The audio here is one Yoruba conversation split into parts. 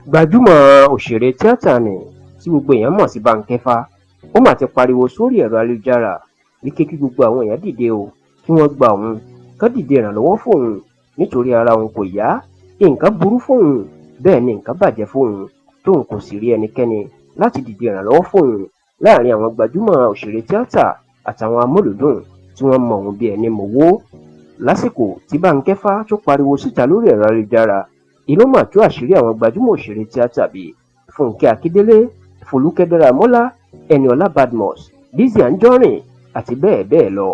Gbajúmọ̀ òṣèré tíátà nì tí gbogbo èèyàn mọ̀ sí Bánkẹ́fà ó mà ti pariwo sórí ẹ̀rọ ayélujára wípé kí gbogbo àwọn èèyàn dìde o, kí wọ́n gba òun, kán dìde ìrànlọ́wọ́ fóun nítorí ara òun kò yá, nǹkan burú fóun, bẹ́ẹ̀ ni nǹkan bàjẹ́ fóun tóun kò sì rí ẹnikẹ́ni láti dìde ìrànlọ́wọ́ fóun láàrin àwọn gbajúmọ̀ òṣèré tíátà àtàwọn amúlùúdùn tí wọ́n mọ òun bí ẹni mowó. Lásìkò tí Bánkẹ́fà tó pariwo síta lórí ẹ̀rọ ayélujára, inú mà tú àṣírí àwọn gbajúmọ̀ òṣèré tíátà bíi Fúnkẹ́ Akíndélé, Fọlúkẹ́ Dáramọ́lá, Ẹniọlá Badmus, Lizzy Anjorin àti bẹ́ẹ̀ bẹ́ẹ̀ lọ.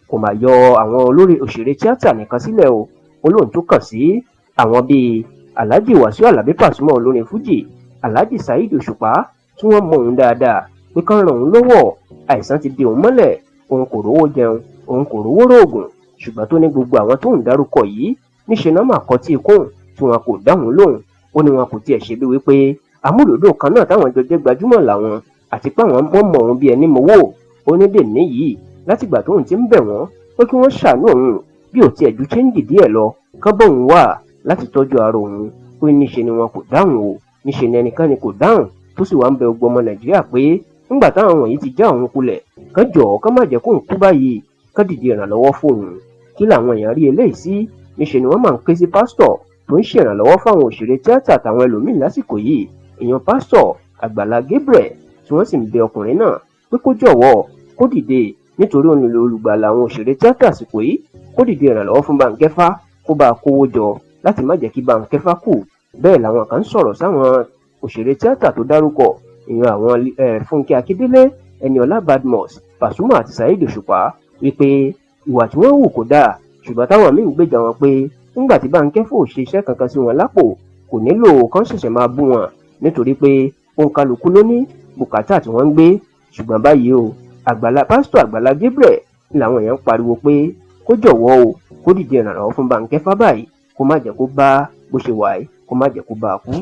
Kò mà yọ àwọn olórí òṣèré tíátà nìkan sílẹ̀ o, olóhùn tó kàn sí àwọn bíi Alhaji Wasiu Alabi Pasuma olórin Fújì, Alhaji Saheed Òṣùpá tí wọ́n mọ òun dáadáa pé kán ràn òun lọ́wọ́, àìsàn ti dè òun mọ́lẹ̀, òun kò rówó jẹun, òun kò rówó ròògùn, ṣùgbọ́n tó ní gbogbo àwọn tó ń dárúkọ yìí níṣe náà mà kọtí ikún tí wọn kò dáhùn lóhùn. Ó ní wọn kò tiẹ̀ ṣe bí wípé amúlùúdùn kan náà táwọn jọ jẹ́ gbajúmọ̀ làwọn àti pé àwọn wọ́n mọ òun bí ẹni mowó. Ó ní dèní yìí látìgbà tóun ti ń bẹ̀ wọ́n pé kí wọ́n ṣàánú òun bí ò tiẹ̀ ju chẹ́ńjì díẹ̀ lọ kán bóun wà láti tọ́jú ara òun. Ó ní níṣe ni wọn kò dáhùn o, níṣe ni ẹnikẹ́ni kò dáhùn tó sì wá ń bẹ gbogbo ọmọ Nàìjíríà pé ńgbà táwọn wọ̀nyí ti já òun kulẹ̀ kán jọ̀ọ́ kán má jẹ́ kóun kú báyìí, kán dìde ìrànlọ́wọ́ fóun. Kí làwọn èèyàn rí eléyìí sí? Níṣe ni wọ́n máa ń ké sí pásítọ̀ tó ń ṣèrànlọ́wọ́ fáwọn òṣèré tíátà àtàwọn ẹlòmíín lásìkò yìí, èèyàn pásítọ̀ Àgbàlá Gabriel, tí wọ́n sì ń bẹ ọkùnrin náà pé kó jọ̀wọ́ kó dìde nítorí òun nílò olùgbàlà àwọn òṣèré tíátà àsìkò yìí, kó dìde ìrànlọ́wọ́ fún Bánkẹ́fà kó bá a kówó jọ láti má jẹ́ kí Bánkẹ́fà kú. Bẹ́ẹ̀ làwọn kan ń sọ̀rọ̀ sáwọn òṣèré tíátà tó dárúkọ, èèyàn àwọn Fúnkẹ́ Akíndélé, Ẹniọlá Badmus, Pasuma àti Saheed Òṣùpá wípé ìwà tí wọ́n hù kò dáa, ṣùgbọ́n táwọn míì ń gbèjà wọn pé nígbà tí Bánkẹ́fà ò ṣe iṣẹ́ kankan sí wọn lápò kò nílò kán ṣẹ̀ṣẹ̀ máa bú wọn nítorí pé òǹkàlùkù ló ní bùkátà tí wọ́n ń gbé. Ṣùgbọ́n báyìí o, pásítọ̀ Àgbàlá Gabriel làwọn èèyàn ń pariwo pé kó jọ̀wọ́ o kó dìde ìrànlọ́wọ́ fún Bánkẹ́fà báyìí, kó má jẹ́ kó bá bó ṣe wà yìí, kó má jẹ́ kó bá a kú.